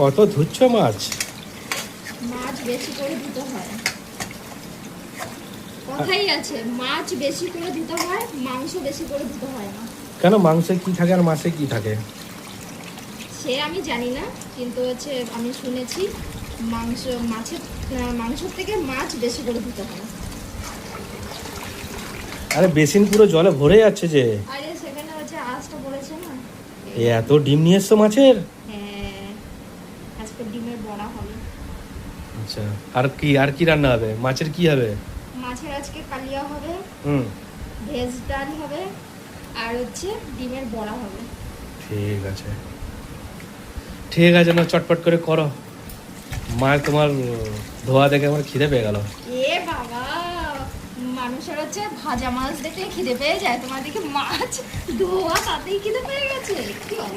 কত ধুচ্ছ মাছ? মাছ বেশি করে দিতে হয়, কথাই আছে, মাছ বেশি করে দিতে হয়, মাংস বেশি করে দিতে হয় না। কেন, মাংসে কি থাকে আর মাছে কি থাকে? সে আমি জানি না, কিন্তু হচ্ছে আমি শুনেছি মাংসের থেকে মাছ বেশি করে দিতে হয়। আরে বেসিন পুরো জলে ভরে যাচ্ছে যে। আরে সেখানে হচ্ছে আঁচটা বলেছে না। এত ডিম নিয়ে এসছো মাছের? হ্যাঁ, আজকে ডিমের বড়া হবে। আচ্ছা, আর কি রান্না হবে? মাছের কি হবে? মাছের আজকে কালিয়া হবে, হুম, ভেজ ডাল হবে, আর হচ্ছে ডিমের বড়া হবে। ঠিক আছে ঠিক আছে, না চটপট করে করো। মাছ তোমার ধোয়া দেখে আমার খিদে পেয়ে গেল। এ বাবা, মানুষের হচ্ছে ভাজা মাছ দেখলে খিদে পেয়ে যায়, তোমার দিকে মাছ ধোয়া তাতেই খিদে পেয়ে গেছে, কি অবস্থা।